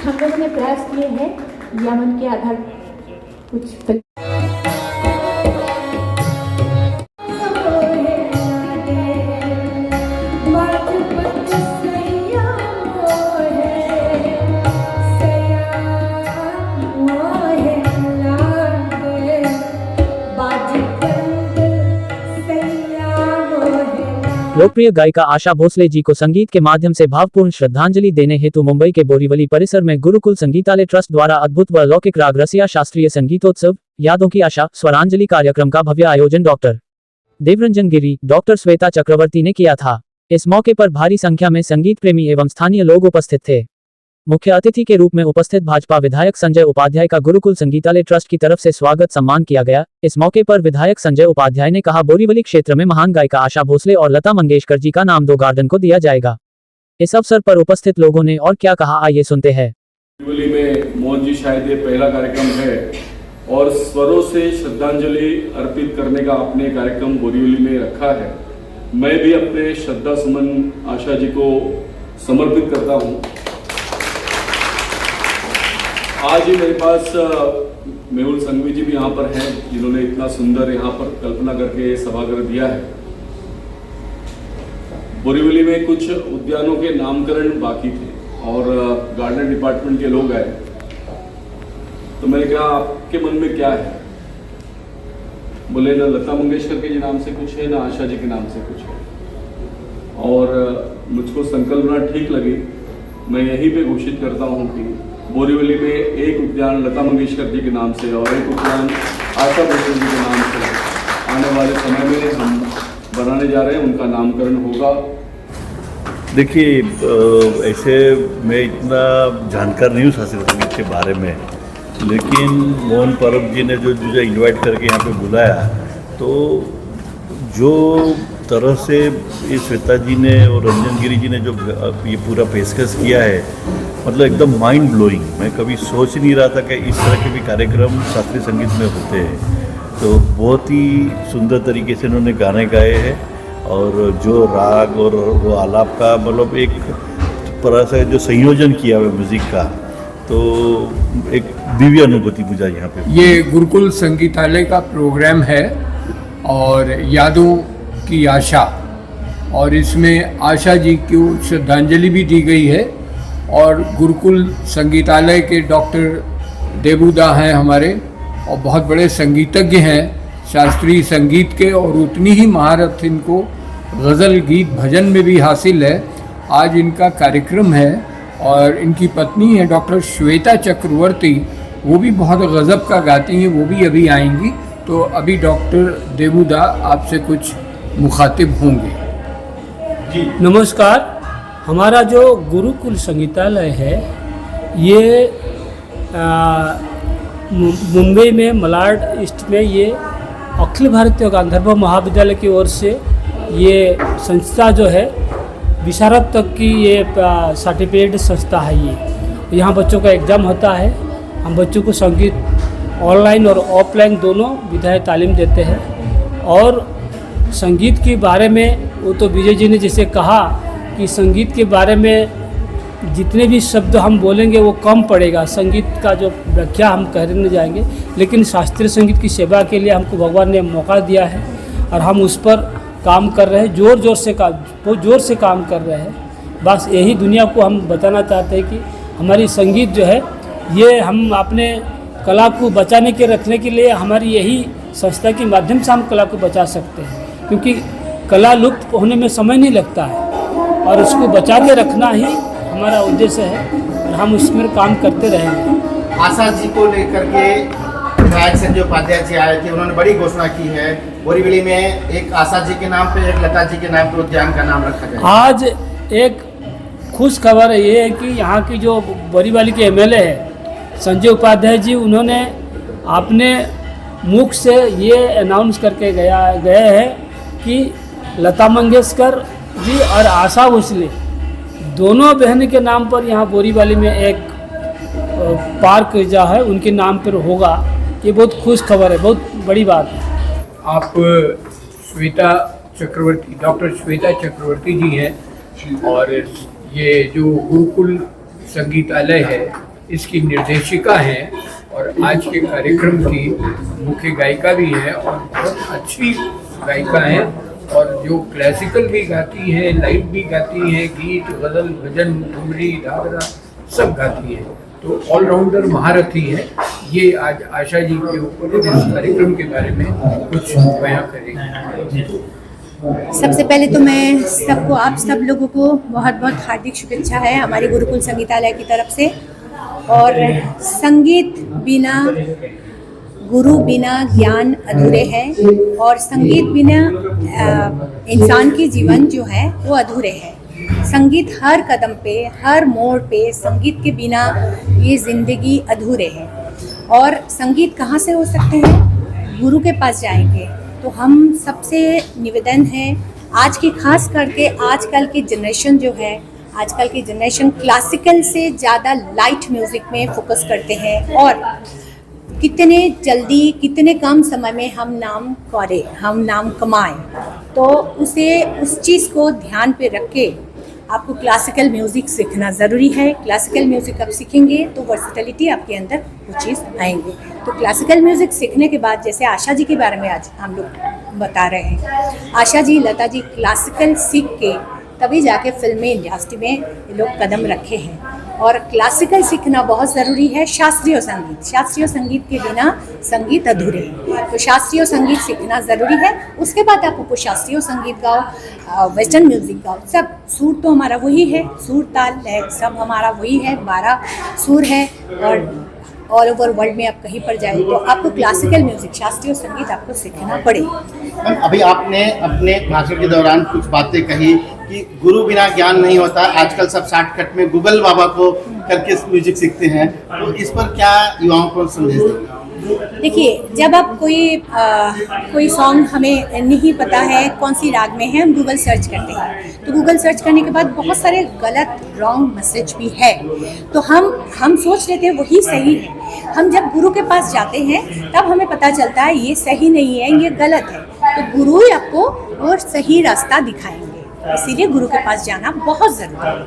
हम लोगों ने प्रयास किए हैं यमन के आधार कुछ लोकप्रिय गायिका आशा भोसले जी को संगीत के माध्यम से भावपूर्ण श्रद्धांजलि देने हेतु मुंबई के बोरीवली परिसर में गुरुकुल संगीतालय ट्रस्ट द्वारा अद्भुत व अलौकिक राग रसिया शास्त्रीय संगीतोत्सव यादों की आशा स्वरांजलि कार्यक्रम का भव्य आयोजन डॉक्टर देवरंजन गिरी, डॉक्टर श्वेता चक्रवर्ती ने किया था। इस मौके पर भारी संख्या में संगीत प्रेमी एवं स्थानीय लोग उपस्थित थे। मुख्य अतिथि के रूप में उपस्थित भाजपा विधायक संजय उपाध्याय का गुरुकुल संगीतालय ट्रस्ट की तरफ से स्वागत सम्मान किया गया। इस मौके पर विधायक संजय उपाध्याय ने कहा, बोरीवली क्षेत्र में महान गायिका आशा भोसले और लता मंगेशकर जी का नाम 2 गार्डन को दिया जाएगा। इस अवसर पर उपस्थित लोगों ने और क्या कहा, आइए सुनते हैं। बोरीवली में मोहन जी शायद ये पहला कार्यक्रम है और स्वरों से श्रद्धांजलि अर्पित करने का आपने कार्यक्रम बोरीवली में रखा है। मैं भी अपने श्रद्धा सुमन आशा जी को समर्पित करता हूँ। आज ही मेरे पास मेहुल संघवी जी भी यहाँ पर हैं, जिन्होंने इतना सुंदर यहाँ पर कल्पना करके सभागृह दिया है। बोरीवली में कुछ उद्यानों के नामकरण बाकी थे और गार्डन डिपार्टमेंट के लोग आए, तो मैंने कहा आपके मन में क्या है? बोले ना लता मंगेशकर के जी नाम से कुछ है, ना आशा जी के नाम से कुछ है। और मुझको संकल्पना ठीक लगी। मैं यहीं पे घोषित करता हूँ कि बोरीवली में एक उद्यान लता मंगेशकर जी के नाम से और एक उद्यान आशा भोसले जी के नाम से आने वाले समय में हम बनाने जा रहे हैं, उनका नामकरण होगा। देखिए, ऐसे मैं इतना जानकार नहीं हूँ शास्त्रीय संगीत के बारे में, लेकिन मोहन परब जी ने जो मुझे इन्वाइट करके यहाँ पे बुलाया, तो जो तरह से ये श्वेता जी ने और रंजन गिरी जी ने जो ये पूरा पेशकश किया है, मतलब एकदम माइंड ब्लोइंग। मैं कभी सोच नहीं रहा था कि इस तरह के भी कार्यक्रम शास्त्रीय संगीत में होते हैं। तो बहुत ही सुंदर तरीके से इन्होंने गाने गाए हैं और जो राग और वो आलाप का मतलब एक तरह से जो संयोजन किया हुआ म्यूज़िक का, तो एक दिव्य अनुभूति मुझे यहाँ पे। ये गुरुकुल संगीतालय का प्रोग्राम है और यादों की आशा, और इसमें आशा जी को श्रद्धांजलि भी दी गई है। और गुरुकुल संगीतालय के डॉक्टर देवुदा हैं हमारे, और बहुत बड़े संगीतज्ञ हैं शास्त्रीय संगीत के, और उतनी ही महारत इनको गज़ल गीत भजन में भी हासिल है। आज इनका कार्यक्रम है और इनकी पत्नी है डॉक्टर श्वेता चक्रवर्ती, वो भी बहुत गज़ब का गाती हैं, वो भी अभी आएंगी। तो अभी डॉक्टर देवुदा आपसे कुछ मुखातिब होंगे। जी नमस्कार। हमारा जो गुरुकुल संगीतालय है ये मुंबई में मलाड ईस्ट में ये अखिल भारतीय गांधर्व महाविद्यालय की ओर से ये संस्था जो है विशारद तक की ये सर्टिफिकेट संस्था है। ये यहाँ बच्चों का एग्ज़ाम होता है। हम बच्चों को संगीत ऑनलाइन और ऑफलाइन दोनों विधायक तालीम देते हैं। और संगीत के बारे में वो तो विजय जी ने जैसे कहा कि संगीत के बारे में जितने भी शब्द हम बोलेंगे वो कम पड़ेगा, संगीत का जो व्याख्या हम कहने जाएंगे, लेकिन शास्त्रीय संगीत की सेवा के लिए हमको भगवान ने मौका दिया है और हम उस पर काम कर रहे हैं, बहुत ज़ोर से काम कर रहे हैं। बस यही दुनिया को हम बताना चाहते हैं कि हमारी संगीत जो है ये हम अपने कला को बचाने के रखने के लिए हमारी यही संस्था के माध्यम से हम कला को बचा सकते हैं, क्योंकि कला लुप्त होने में समय नहीं लगता है और उसको बचा के रखना ही हमारा उद्देश्य है और हम उसमें काम करते रहेंगे। आशा जी को लेकर के विधायक संजय उपाध्याय जी आए थे, उन्होंने बड़ी घोषणा की है बोरीवली में एक आशा जी के नाम पे, एक लता जी के नाम पे उद्यान का नाम रखा जाए। आज एक खुश खबर ये है कि यहाँ की जो बोरीवली के एमएलए है संजय उपाध्याय जी, उन्होंने अपने मुख से ये अनाउंस करके गए हैं कि लता मंगेशकर जी और आशा भोसले दोनों बहन के नाम पर यहाँ बोरीवली में एक पार्क जो है उनके नाम पर होगा। ये बहुत खुश खबर है, बहुत बड़ी बात है। आप श्वेता चक्रवर्ती, डॉक्टर श्वेता चक्रवर्ती जी हैं, और ये जो गुरुकुल संगीतालय है इसकी निर्देशिका हैं और आज के कार्यक्रम की मुख्य गायिका भी है और बहुत अच्छी गायिका हैं और जो क्लासिकल भी गाती हैं, लाइव भी गाती हैं, गीत, गज़ल, भजन, ठुमरी, घाघरा सब गाती हैं, तो ऑलराउंडर महारथी है। ये आज आशा जी के ऊपर इस कार्यक्रम के बारे में कुछ बयां करेंगे। सबसे पहले तो मैं सबको, आप सब लोगों को बहुत बहुत हार्दिक शुभेच्छा है हमारे गुरुकुल संगीतालय की तरफ से। और संगीत बिना, गुरु बिना ज्ञान अधूरे हैं और संगीत बिना इंसान की जीवन जो है वो अधूरे है। संगीत हर कदम पे, हर मोड़ पे, संगीत के बिना ये ज़िंदगी अधूरे है। और संगीत कहाँ से हो सकते हैं? गुरु के पास जाएंगे। तो हम सबसे निवेदन है, आज की खास करके आजकल की जनरेशन जो है, आजकल की जनरेशन क्लासिकल से ज़्यादा लाइट म्यूज़िक में फोकस करते हैं और कितने जल्दी, कितने कम समय में हम नाम करें, हम नाम कमाएं। तो उस चीज़ को ध्यान पे रख के आपको क्लासिकल म्यूज़िक सीखना ज़रूरी है। क्लासिकल म्यूज़िक आप सीखेंगे तो वर्सेटिलिटी आपके अंदर वो चीज़ आएंगे। तो क्लासिकल म्यूज़िक सीखने के बाद, जैसे आशा जी के बारे में आज हम लोग बता रहे हैं, आशा जी, लता जी क्लासिकल सीख के तभी जाके फिल्मी इंडस्ट्री में ये लोग कदम रखे हैं। और क्लासिकल सीखना बहुत ज़रूरी है। शास्त्रीय संगीत के बिना संगीत अधूरे है। तो शास्त्रीय संगीत सीखना ज़रूरी है। उसके बाद आप उपशास्त्रीय संगीत गाओ, वेस्टर्न म्यूज़िक गाओ। सब सुर तो हमारा वही है, सुर ताल लय सब हमारा वही है, 12 सुर है। और ऑल ओवर वर्ल्ड में आप कहीं पर जाए तो आपको क्लासिकल म्यूज़िक, शास्त्रीय संगीत आपको सीखना पड़ेगा। मैम, अभी आपने अपने भाषण के दौरान कुछ बातें कही कि गुरु बिना ज्ञान नहीं होता। आजकल सब शॉर्टकट में गूगल बाबा को करके म्यूजिक सीखते हैं, तो इस पर क्या युवाओं को संदेश देंगे? देखिए, जब आप कोई सॉन्ग हमें नहीं पता है कौन सी राग में है, हम गूगल सर्च करते हैं। तो गूगल सर्च करने के बाद बहुत सारे गलत, रॉन्ग मैसेज भी है। तो हम सोच लेते हैं वही सही है। हम जब गुरु के पास जाते हैं तब हमें पता चलता है ये सही नहीं है, ये गलत है। तो गुरु ही आपको वो सही रास्ता दिखाएंगे। इसीलिए गुरु के पास जाना बहुत ज़रूरी है।